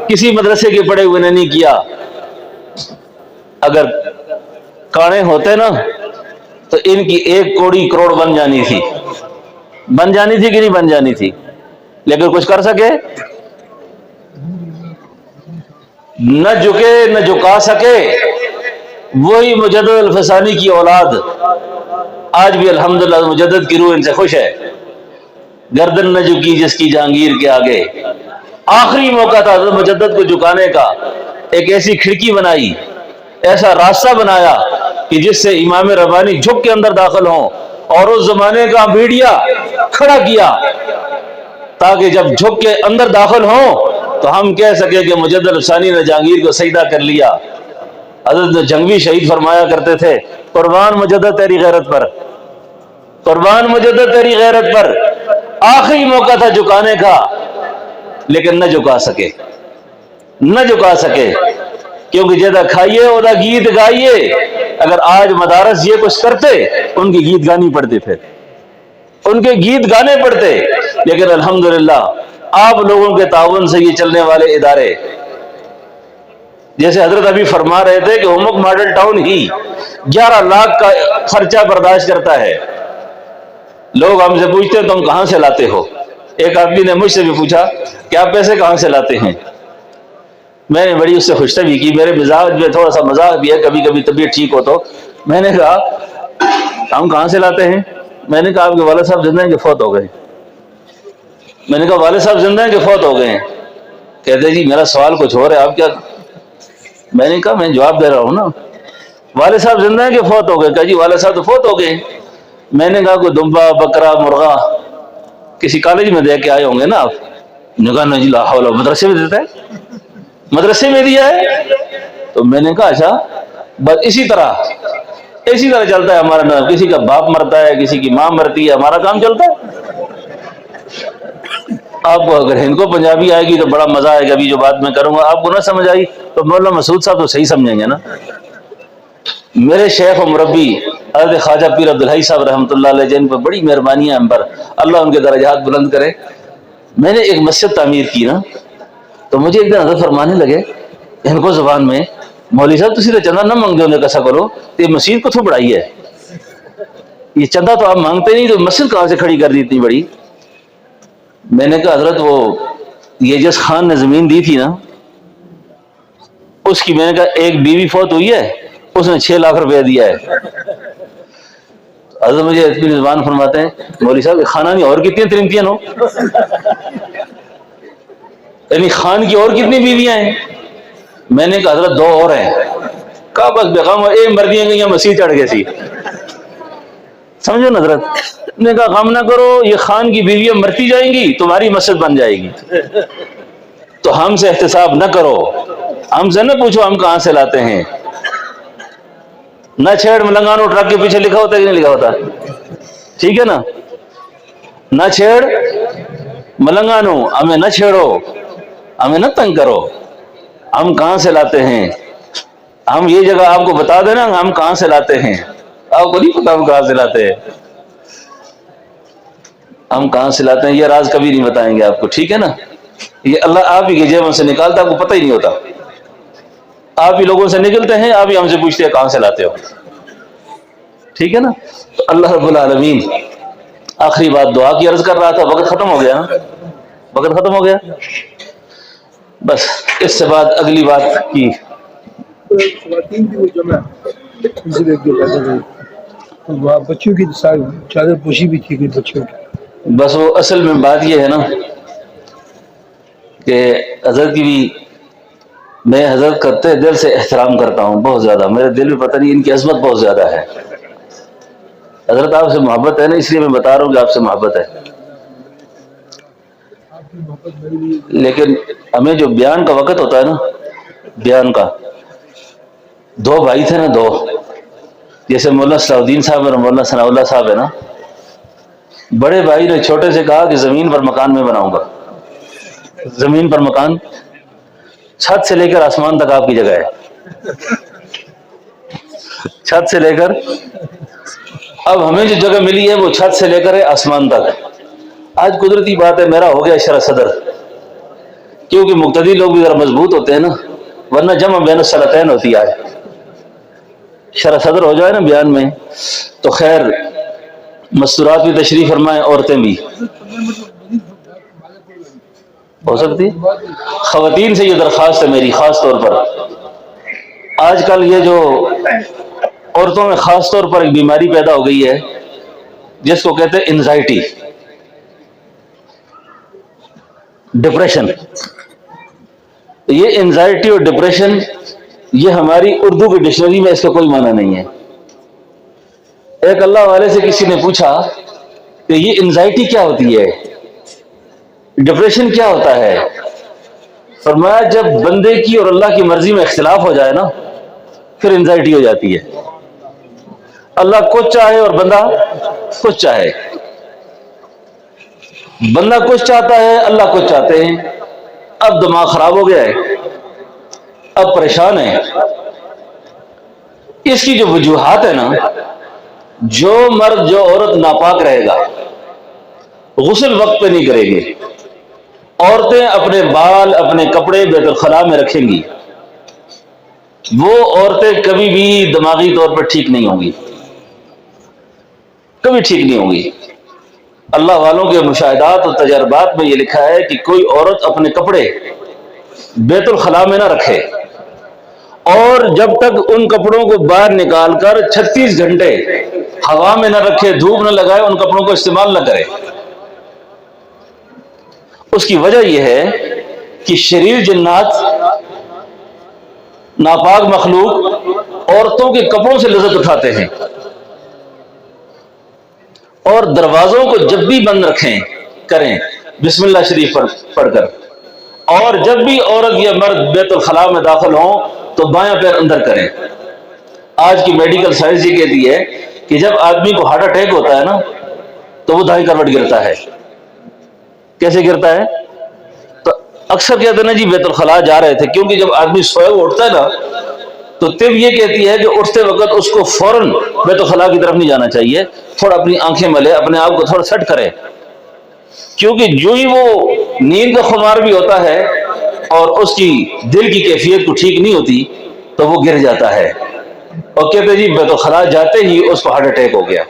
کسی مدرسے کے پڑھے ہوئے نے نہیں کیا. اگر کانے ہوتے نا تو ان کی 1 کوڑی کروڑ بن جانی تھی کہ نہیں بن جانی تھی؟ لیکن کچھ کر سکے؟ نہ جھکے نہ جھکا سکے. وہی مجدد الفسانی کی اولاد آج بھی الحمدللہ مجدد کی روح ان سے خوش ہے. گردن نہ جھکی جس کی جہانگیر کے آگے. آخری موقع تھا حضرت مجدد کو جھکانے کا. ایک ایسی کھڑکی بنائی، ایسا راستہ بنایا کہ جس سے امام ربانی جھک کے اندر داخل ہوں، اور اس زمانے کا میڈیا کھڑا کیا تاکہ جب جھک کے اندر داخل ہوں تو ہم کہہ سکیں کہ مجدد الفسانی نے جہانگیر کو سجدہ کر لیا. حضرت جنگوی شہید فرمایا کرتے تھے، قربان مجدد تیری غیرت پر، قربان مجدد تیری غیرت پر. آخری موقع تھا جھکانے کا، لیکن نہ جھکا سکے، نہ جھکا سکے. کیونکہ جیدہ کھائیے اودا گیت گائیے. اگر آج مدارس یہ کچھ کرتے، ان کی گیت گانی پڑتے، پھر ان کے گیت گانے پڑتے. لیکن الحمدللہ آپ لوگوں کے تعاون سے یہ چلنے والے ادارے، جیسے حضرت ابھی فرما رہے تھے کہ ہومک ماڈل ٹاؤن ہی 11 لاکھ کا خرچہ برداشت کرتا ہے. لوگ ہم سے پوچھتے ہیں تم کہاں سے لاتے ہو؟ ایک آدمی نے مجھ سے بھی پوچھا کہ آپ پیسے کہاں سے لاتے ہیں؟ میں نے بڑی اس سے خوشطبی کی. میرے مزاج میں تھوڑا سا مذاق بھی ہے، کبھی کبھی طبیعت ٹھیک ہو تو. میں نے کہا ہم کہاں سے لاتے ہیں؟ میں نے کہا آپ کے والد صاحب زندہ ہیں کہ فوت ہو گئے؟ میں نے کہا والد صاحب زندہ ہیں کہ فوت ہو گئے ہیں؟ کہتے جی میرا سوال کچھ اور ہے، آپ کیا؟ میں نے کہا میں جواب دے رہا ہوں نا. والد صاحب زندہ ہیں کہ فوت ہو گئے؟ کہا جی والد صاحب تو فوت ہو گئے. میں نے کہا کوئی دمبا بکرا مرغا کسی کالج میں دے کے آئے ہوں گے نا آپ؟ نے کہا نہیں جی لا حول، مدرسے میں دیتا ہے، مدرسے میں دیا ہے. تو میں نے کہا اچھا، بس اسی طرح چلتا ہے ہمارا نام. کسی کا باپ مرتا ہے، کسی کی ماں مرتی ہے، ہمارا کام چلتا ہے. آپ کو اگر ہند کو پنجابی آئے گی تو بڑا مزہ آئے گا. ابھی جو بات میں کروں گا آپ کو نہ سمجھ آئی تو مولانا مسعود صاحب تو صحیح سمجھیں گے نا. میرے شیخ و مربی حضرت خواجہ پیر عبدالحی صاحب رحمۃ اللہ علیہ، جن پر بڑی مہربانی ہے ہم پر، اللہ ان کے درجات بلند کرے. میں نے ایک مسجد تعمیر کی نا، تو مجھے ایک دن حضرت فرمانے لگے ہند کو زبان میں، مولوی صاحب تسی تو چندہ نہ مانگ دے کیسا کرو، تو یہ مسجد کو تو بڑھائی ہے، یہ چندہ تو آپ مانگتے نہیں، تو مسجد کہاں سے کھڑی کر دی اتنی بڑی؟ میں نے کہا حضرت وہ یہ جس خان نے زمین دی تھی نا، اس کی میں نے کہا ایک بیوی فوت ہوئی ہے، اس نے 6 لاکھ روپے دیا ہے. حضرت مجھے اپنی زبان فرماتے ہیں مولوی صاحب خانہ نہیں اور کتنی ترمتیاں ہو، یعنی خان کی اور کتنی بیویاں ہیں؟ میں نے کہا حضرت 2 اور ہیں. کہا بس بیغام اے مردیاں گئی مسیح چڑھ گئے سی. سمجھو نا حضرت نے کہا غم نہ کرو، یہ خان کی بیویاں مرتی جائیں گی، تمہاری مسجد بن جائے گی. تو ہم سے احتساب نہ کرو، ہم سے نہ پوچھو ہم کہاں سے لاتے ہیں. نہ چھیڑ ملنگانو، ٹرک کے پیچھے لکھا ہوتا ہے کہ نہیں لکھا ہوتا؟ ٹھیک ہے نا، نہ چھیڑ ملنگانو، ہمیں نہ چھیڑو، ہمیں نہ تنگ کرو. ہم کہاں سے لاتے ہیں؟ ہم یہ جگہ آپ کو بتا دینا ہم کہاں سے لاتے ہیں. آپ کو نہیں پتا ہم کہاں سے لاتے ہیں، ہم کہاں سے لاتے ہیں یہ راز کبھی نہیں بتائیں گے آپ کو. ٹھیک ہے نا، یہ اللہ آپ ہی کی جیبوں سے نکالتا، آپ کو پتہ ہی نہیں ہوتا. آپ ہی لوگوں سے نکلتے ہیں، آپ ہی ہم سے پوچھتے ہیں کہاں سے لاتے ہو. ٹھیک ہے نا. تو اللہ رب العالمین، آخری بات دعا کی عرض کر رہا تھا، وقت ختم ہو گیا، وقت ختم ہو گیا. بس اس سے بعد اگلی بات کی خواتین کی وہ جمع بچوں کی چادر پوشی بھی تھی بچوں کی. بس وہ اصل میں بات یہ ہے نا کہ حضرت کی بھی میں حضرت کرتے دل سے احترام کرتا ہوں بہت زیادہ. میرے دل میں پتہ نہیں ان کی عظمت بہت زیادہ ہے. حضرت آپ سے محبت ہے نا، اس لیے میں بتا رہا ہوں کہ آپ سے محبت ہے. لیکن ہمیں جو بیان کا وقت ہوتا ہے نا، بیان کا 2 بھائی تھے نا، 2 جیسے مولانا صلاح الدین صاحب اور مولانا ثناء اللہ صاحب ہے نا. بڑے بھائی نے چھوٹے سے کہا کہ زمین پر مکان میں بناؤں گا. زمین پر مکان، چھت سے لے کر آسمان تک آپ کی جگہ ہے، چھت سے لے کر. اب ہمیں جو جگہ ملی ہے وہ چھت سے لے کر آسمان تک. آج قدرتی بات ہے میرا ہو گیا شرح صدر، کیونکہ مقتدی لوگ بھی ذرا مضبوط ہوتے ہیں نا، ورنہ جمع بین الصلاتین ہوتی ہے. آج شرح صدر ہو جائے نا بیان میں تو خیر، مستورات بھی تشریف فرمائیں، عورتیں بھی ہو سکتی. خواتین سے یہ درخواست ہے میری خاص طور پر، آج کل یہ جو عورتوں میں خاص طور پر ایک بیماری پیدا ہو گئی ہے جس کو کہتے ہیں انزائٹی، ڈپریشن. یہ انزائٹی اور ڈپریشن، یہ ہماری اردو کی ڈکشنری میں اس کا کوئی معنی نہیں ہے. ایک اللہ والے سے کسی نے پوچھا کہ یہ انزائٹی کیا ہوتی ہے، ڈپریشن کیا ہوتا ہے؟ فرمایا جب بندے کی اور اللہ کی مرضی میں اختلاف ہو جائے نا پھر انزائٹی ہو جاتی ہے. اللہ کچھ چاہے اور بندہ کچھ چاہے، بندہ کچھ چاہتا ہے، اللہ کچھ چاہتے ہیں. اب دماغ خراب ہو گیا ہے، اب پریشان ہے. اس کی جو وجوہات ہے نا، جو مرد جو عورت ناپاک رہے گا، غسل وقت پہ نہیں کرے گی، عورتیں اپنے بال اپنے کپڑے بیت الخلاء میں رکھیں گی، وہ عورتیں کبھی بھی دماغی طور پر ٹھیک نہیں ہوں گی، کبھی ٹھیک نہیں ہوں گی. اللہ والوں کے مشاہدات اور تجربات میں یہ لکھا ہے کہ کوئی عورت اپنے کپڑے بیت الخلاء میں نہ رکھے اور جب تک ان کپڑوں کو باہر نکال کر 36 گھنٹے ہوا میں نہ رکھے، دھوپ نہ لگائے، ان کپڑوں کو استعمال نہ کرے. اس کی وجہ یہ ہے کہ شریر جنات، ناپاک مخلوق عورتوں کے کپڑوں سے لذت اٹھاتے ہیں، اور دروازوں کو جب بھی بند رکھیں کریں بسم اللہ شریف پڑھ کر، اور جب بھی عورت یا مرد بیت الخلاء میں داخل ہوں تو بایاں پیر اندر کریں. آج کی میڈیکل سائنس یہ کہتی ہے کہ جب آدمی کو ہارٹ اٹیک ہوتا ہے نا تو وہ دائیں کروٹ گرتا ہے. کیسے گرتا ہے؟ تو اکثر کہتے ہیں نا جی بیت الخلاء جا رہے تھے، کیونکہ جب آدمی سوئے اٹھتا ہے نا تو طب یہ کہتی ہے کہ اٹھتے وقت اس کو فوراً بیت الخلاء کی طرف نہیں جانا چاہیے، تھوڑا اپنی آنکھیں ملے، اپنے آپ کو تھوڑا سیٹ کرے، کیونکہ جو ہی وہ نیند کا خمار بھی ہوتا ہے اور اس کی دل کی کیفیت کو ٹھیک نہیں ہوتی تو وہ گر جاتا ہے. اور کہتے جی بیت الخلاء جاتے ہی اس کو ہارٹ اٹیک ہو گیا.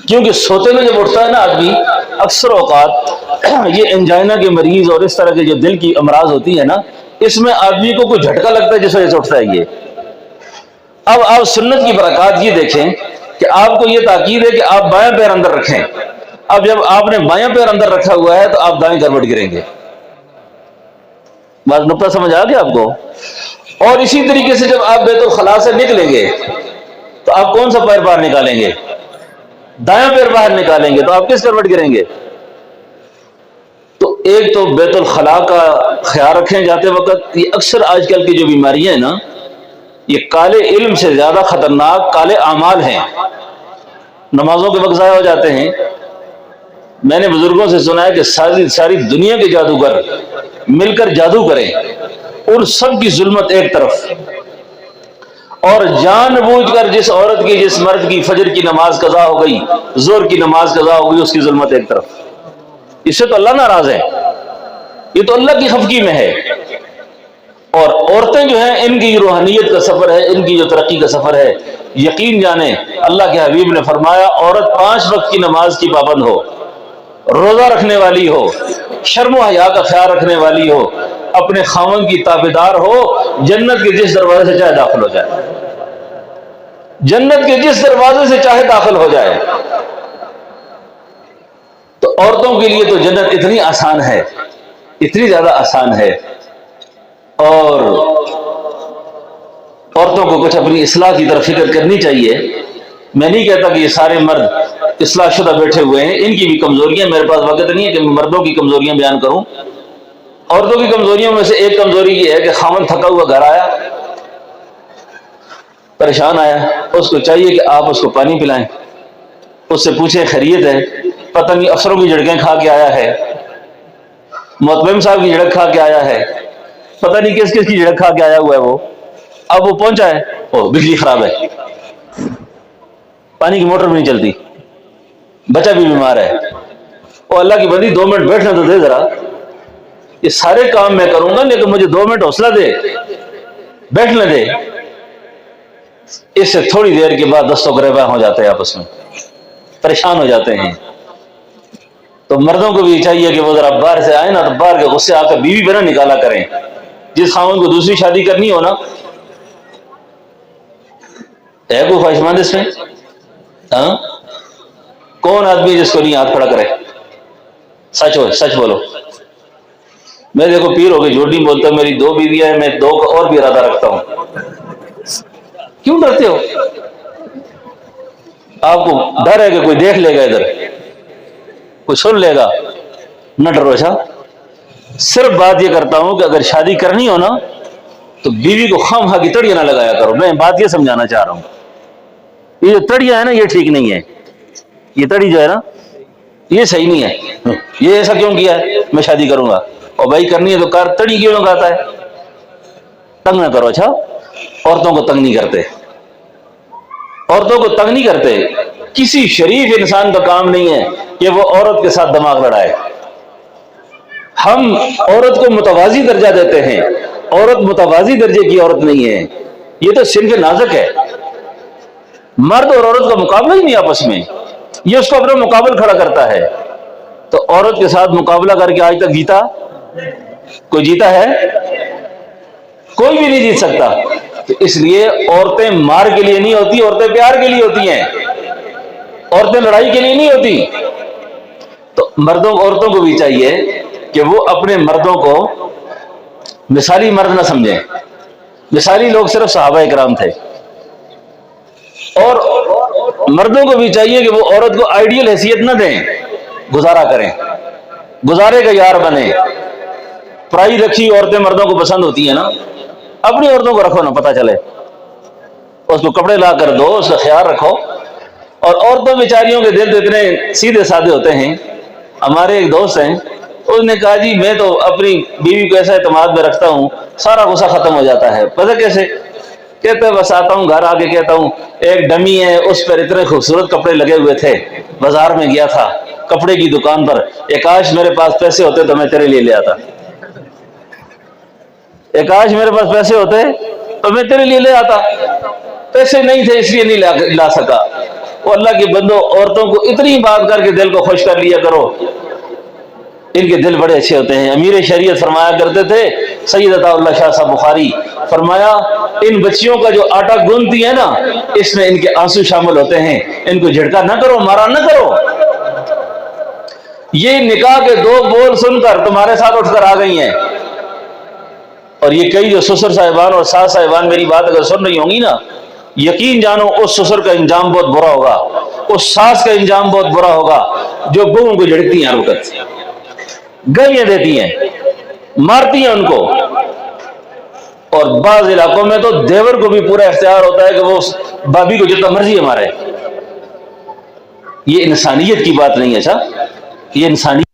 کیونکہ سوتے میں جب اٹھتا ہے نا آدمی، اکثر اوقات یہ انجائنا کے مریض اور اس طرح کے جو دل کی امراض ہوتی ہے نا، اس میں آدمی کو کوئی جھٹکا لگتا ہے جس وجہ سے اٹھتا ہے یہ. اب آپ سنت کی برکات یہ دیکھیں کہ آپ کو یہ تاکید ہے کہ آپ بایاں پیر اندر رکھیں. اب جب آپ نے بایاں پیر اندر رکھا ہوا ہے تو آپ دائیں کروٹ گریں گے. بات نقطہ سمجھ آ گیا آپ کو؟ اور اسی طریقے سے جب آپ بیت الخلاء سے نکلیں گے تو آپ کون سا پیر باہر نکالیں گے؟ دایاں پیر باہر نکالیں گے تو آپ کس کروٹ گریں گے؟ تو ایک تو بیت الخلاء کا خیال رکھیں جاتے وقت. یہ اکثر آج کل کی جو بیماریاں ہیں نا، یہ کالے علم سے زیادہ خطرناک کالے اعمال ہیں. نمازوں کے وقت ضائع ہو جاتے ہیں. میں نے بزرگوں سے سنا ہے کہ ساری دنیا کے جادوگر مل کر جادو کریں، ان سب کی ظلمت ایک طرف، اور جان بوجھ کر جس عورت کی جس مرد کی فجر کی نماز قضا ہو گئی، ظہر کی نماز قضا ہو گئی، اس کی ظلمت ایک طرف. اس سے تو اللہ ناراض ہے، یہ تو اللہ کی خفگی میں ہے. اور عورتیں جو ہیں ان کی روحانیت کا سفر ہے، ان کی جو ترقی کا سفر ہے. یقین جانیں اللہ کے حبیب نے فرمایا عورت 5 وقت کی نماز کی پابند ہو، روزہ رکھنے والی ہو، شرم و حیا کا خیال رکھنے والی ہو، اپنے خاوند کی تابعدار ہو، جنت کے جس دروازے سے چاہے داخل ہو جائے، جنت کے جس دروازے سے چاہے داخل ہو جائے. تو عورتوں کے لیے تو جنت اتنی آسان ہے، اتنی زیادہ آسان ہے. اور عورتوں کو کچھ اپنی اصلاح کی طرف فکر کرنی چاہیے. میں نہیں کہتا کہ یہ سارے مرد اصلاح شدہ بیٹھے ہوئے ہیں، ان کی بھی کمزوریاں، میرے پاس وقت نہیں ہے کہ میں مردوں کی کمزوریاں بیان کروں. عورتوں کی کمزوریوں میں سے ایک کمزوری یہ ہے کہ خاوند تھکا ہوا گھر آیا، پریشان آیا، اس کو چاہیے کہ آپ اس کو پانی پلائیں، اس سے پوچھیں خیریت ہے. پتہ نہیں افسروں کی جھڑکیں کھا کے آیا ہے، محتمم صاحب کی جھڑک کھا کے آیا ہے، پتہ نہیں کس کس کی جھڑک کھا کے آیا ہوا ہے وہ. اب وہ پہنچا ہے، او بجلی خراب ہے، پانی کی موٹر بھی نہیں چلتی، بچہ بھی بیمار ہے. او اللہ کی بندی 2 منٹ بیٹھنا تو دے ذرا. یہ سارے کام میں کروں گا لیکن مجھے 2 منٹ حوصلہ دے، بیٹھنے دے۔ اس سے تھوڑی دیر کے بعد دست و گریباں ہو جاتے ہیں، آپس میں پریشان ہو جاتے ہیں۔ تو مردوں کو بھی چاہیے کہ وہ ذرا باہر سے آئے نا تو باہر کے غصے آ کے بیوی پہ نہ نکالا کریں۔ جس خاوند کو دوسری شادی کرنی ہو نا، ہے کوئی خواہش مند اس میں؟ ہاں، کون آدمی جس کو نہیں ہاتھ کھڑا کرے؟ سچ ہو، سچ بولو۔ میں دیکھو پیر ہو کے جھوٹ نہیں بولتا، میری 2 بیویاں ہیں، میں 2 کا اور بھی ارادہ رکھتا ہوں۔ کیوں ڈرتے ہو؟ آپ کو ڈر ہے کہ کوئی دیکھ لے گا، ادھر کوئی سن لے گا؟ نہ ڈرو۔ اچھا، صرف بات یہ کرتا ہوں کہ اگر شادی کرنی ہو نا تو بیوی کو خواہ کی تڑیاں نہ لگایا کرو۔ میں بات یہ سمجھانا چاہ رہا ہوں، یہ جو تڑیاں ہے نا یہ ٹھیک نہیں ہے۔ یہ تڑی جو ہے نا یہ صحیح نہیں ہے۔ یہ ایسا کیوں کیا ہے؟ میں شادی کروں گا، اور بھائی کرنی ہے تو کار، تڑی کیوں لگاتا ہے؟ تنگ نہ کرو۔ اچھا، عورتوں کو تنگ نہیں کرتے، عورتوں کو تنگ نہیں کرتے۔ کسی شریف انسان کا کام نہیں ہے کہ وہ عورت کے ساتھ دماغ لڑائے۔ ہم عورت کو متوازی درجہ دیتے ہیں، عورت متوازی درجے کی عورت نہیں ہے، یہ تو صنف نازک ہے۔ مرد اور عورت کا مقابلہ ہی نہیں آپس میں، یہ اس کو اپنا مقابل کھڑا کرتا ہے۔ تو عورت کے ساتھ مقابلہ کر کے آج تک جیتا کوئی؟ جیتا ہے؟ کوئی بھی نہیں جیت سکتا۔ تو اس لیے عورتیں مار کے لیے نہیں ہوتی، عورتیں پیار کے لیے ہوتی ہیں، عورتیں لڑائی کے لیے نہیں ہوتی۔ تو مردوں عورتوں کو بھی چاہیے کہ وہ اپنے مردوں کو مثالی مرد نہ سمجھیں۔ مثالی لوگ صرف صحابہ کرام تھے۔ اور مردوں کو بھی چاہیے کہ وہ عورت کو آئیڈیل حیثیت نہ دیں، گزارا کریں، گزارے کا یار بنیں۔ پرائی رکھی عورتیں مردوں کو پسند ہوتی ہیں نا، اپنی عورتوں کو رکھو نا، پتہ چلے، اس کو کپڑے لا کر دو، اس کا خیال رکھو۔ اور عورتوں بیچاریوں کے دل تو اتنے سیدھے سادے ہوتے ہیں۔ ہمارے ایک دوست ہیں، اس نے کہا جی میں تو اپنی بیوی کو ایسا اعتماد میں رکھتا ہوں سارا غصہ ختم ہو جاتا ہے۔ پتہ کیسے؟ کہتا ہے بس آتا ہوں گھر، آ کے کہتا ہوں ایک ڈمی ہے، اس پر اتنے خوبصورت کپڑے لگے ہوئے تھے، بازار میں گیا تھا کپڑے کی دکان پر، کاش میرے پاس پیسے ہوتے تو میں تیرے لیے لے آتا، کاش میرے پاس پیسے ہوتے تو میں تیرے لیے لے آتا، پیسے نہیں تھے اس لیے نہیں لا سکا۔ وہ اللہ کے بندو، عورتوں کو اتنی بات کر کے دل کو خوش کر لیا کرو، ان کے دل بڑے اچھے ہوتے ہیں۔ امیر شریعت فرمایا کرتے تھے، سید عطا اللہ شاہ صاحب بخاری، فرمایا ان بچیوں کا جو آٹا گوندتی ہے نا اس میں ان کے آنسو شامل ہوتے ہیں، ان کو جھڑکا نہ کرو، مارا نہ کرو۔ یہ نکاح کے 2 بول سن کر تمہارے ساتھ اٹھ کر آ گئی ہیں، اور یہ کئی جو سسر صاحبان اور ساس صاحبان میری بات اگر سن رہی ہوں گی نا، یقین جانو اس سسر کا انجام بہت برا ہوگا، اس ساس کا انجام بہت برا ہوگا جو بہووں کو جھڑکتی ہیں، ہر وقت گالیاں دیتی ہیں، مارتی ہیں ان کو۔ اور بعض علاقوں میں تو دیور کو بھی پورا اختیار ہوتا ہے کہ وہ بابی کو جتنا مرضی مارے۔ یہ انسانیت کی بات نہیں ہے۔ اچھا، یہ انسانیت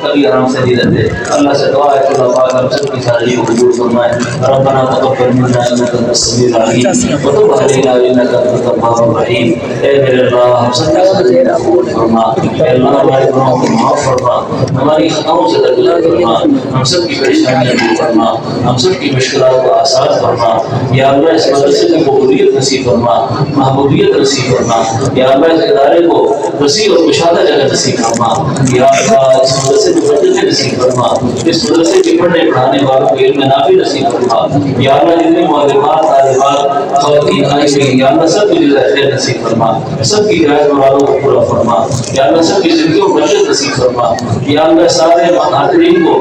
کبھی آرام سے نہیں رہتے۔ اللہ سے دعا ہے کہ اللہ پاک ہم سب کی شادی کو قبول فرمائے۔ ربنا تقبل منا انک انت السمیع العلیم وتب علینا انک انت التواب الرحیم۔ اے میرے اللہ ہم سب کی شادی کو قبول فرما، اے اللہ ہمارے گناہوں کو معاف فرما، ہماری خطاؤں سے درگزر فرما، ہم سب کی پریشانیاں دور فرما، ہم سب کی مشکلات کو آسان فرما۔ یا اللہ اس مدرسے کو قبولیت نصیب فرما، محبوبیت نصیب فرما۔ یا اللہ اس ادارے کو وسیع اور مشاہدہ جگہ نصیب فرما۔ یا اللہ اس مدرسے کو برکت نصیب فرما، اس مدرسے کے پڑھنے پڑھانے والوں کو علم نافع نصیب فرما۔ یا اللہ جتنے معلمات، طالبات، خواتین آئی ہوئی، یا اللہ سب کی جزائے خیر نصیب فرما، سب کی ہدایت مرادوں کو پورا فرما۔ یا اللہ سب کی زندگیوں کو برکت نصیب فرما۔ یا اللہ سارے حاضرین کو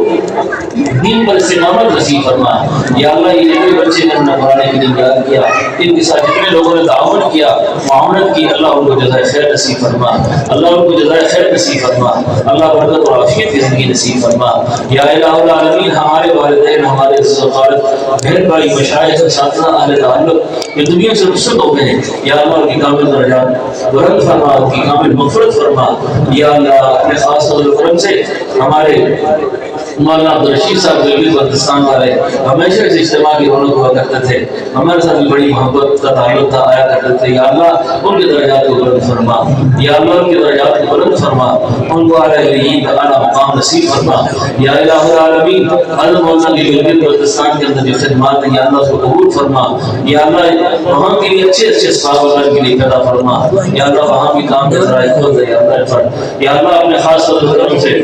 دین پر استقامت نصیب فرما۔ یا اللہ یہ جتنے بچے نے اپنا پڑھانے کے لیے یاد کیا، ان کے ساتھ جتنے لوگوں نے تعاون کیا، معاونت کی، اللہ ان کو جزائے خیر نصیب فرما، اللہ ان کو جزائے خیر نصیب فرما، اللہ برکت اور عافیت کی زندگی نصیب فرما۔ یا الہ العالمین ہمارے والدین، ہمارے بہن بھائی، مشائخ، اساتذہ، اہل تعلق یہ دنیا سے رخصت ہو گئے ہیں، یا اللہ ان کی کامل درجات بلند فرما، ان کی کامل مغفرت فرما۔ یا اللہ اپنے خاص فضل و کرم سے ہمارے مولانا عبدالرشید صاحب دلوی بلتستان والے ہمیشہ اس اجتماع کی رونق ہوا کرتے تھے، ہمارے ساتھ بھی بڑی محبت کا تعلق تھا، آیا کرتے تھے۔ یا اللہ ان کے درجات کو بلند فرما، یا اللہ ان کے درجات کو بلند فرما، ان کو اعلیٰ علیین کا اعلیٰ مقام نصیب فرما۔ یا الہ العالمین حضرت مولانا کی دلوی بلتستان کے اندر جو خدمات ہیں یا اللہ اس کو قبول فرما، یا اللہ وہاں کے لیے اچھے اچھے صحابہ اللہ کے لیے پیدا فرما، یا اللہ وہاں بھی کام کے ذرائع کھول دے، یا اللہ اپنے خاص فضل و کرم سے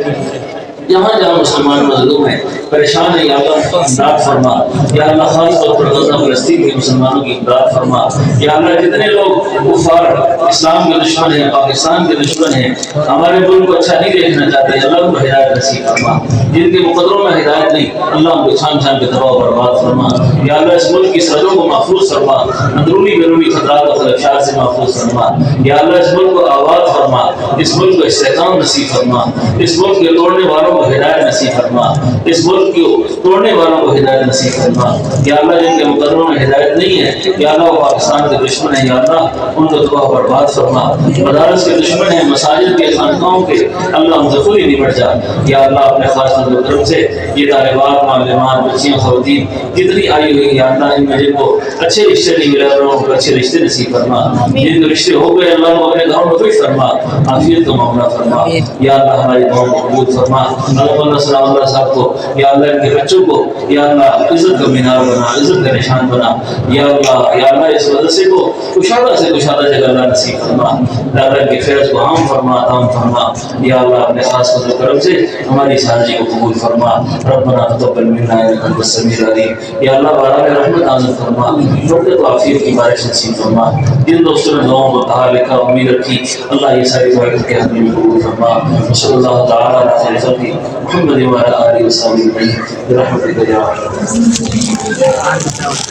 جہاں جہاں مسلمان مظلوم ہیں پریشان ہیں یا اللہ امداد فرما، یا اللہ خاص طور پر غزہ فلسطین کے مسلمانوں کی امداد فرما، یا اللہ جتنے لوگ کفار اسلام کے دشمن ہیں، پاکستان کے دشمن ہیں، ہمارے ملک کو اچھا نہیں دیکھنا چاہتے، اللہ ان کو ہدایت نصیب فرما، جن کے مقدروں میں ہدایت نہیں اللہ ان کو چھان چھان کے تباہ و برباد فرما، یا اللہ اس ملک کی سرحدوں کو محفوظ فرما، اندرونی بیرونی خطرات و خدشات سے محفوظ فرما، یا اللہ اس ملک کو آباد فرما، اس ملک کو استحکام نصیب فرما، اس ملک کے توڑنے والوں کو ہدایت نصیب فرما، اس ملک کو توڑنے والوں کو ہدایت نصیب فرما، یا اللہ جن کے مقدروں میں ہدایت نہیں ہے یا اللہ وہ پاکستان کے دشمن ہیں، یا اللہ ان کو تباہ و برباد فرما، مدارس کے دشمن ہیں، مساجد کے خانقاہوں کے اللہ ان سے خود ہی نمٹ جا، یا اللہ اپنے خاص فضل و کرم سے یہ طالبات معلمان بچیاں خواتین جتنی آئی ہوئی یا اللہ ان میں جن کو اچھے رشتے نہیں ملے ان کو اچھے رشتے نصیب فرما، جن کو رشتے ہو گئے اللہ کو اپنے گھروں میں خوش فرما، عافیت کا معاملہ فرما، یا اللہ ہماری دعاؤں کو قبول فرما۔ اللہ صلی اللہ صاحب کو یا اللہ ان کے بچوں کو یا اللہ عزت کا مینار بنا، عزت کا نشان بنا، یا اللہ اس مدرسے کو کشادہ سے کشادہ جگہ اللہ نصیب فرما، یا اللہ ان کے فیض کو عام فرما، عام فرما، یا اللہ اپنے خاص فضل و کرم سے ہماری سازی کو قبول فرما۔ ربنا تقبل منا انک انت السمیع العلیم، یا اللہ بارہ رحمت نازل فرما، برکت و عافیت کی بارش نصیب فرما۔ جن دوستوں نے دعاؤں کو کہا لکھا امید رکھی اللہ یہ ساری دعائیں کے حق میں قبول فرما۔ صلی اللہ تعالی علی خیر خلقہ محمد وعلی آلہ وصحبہ اجمعین برحمتک یا ارحم الراحمین۔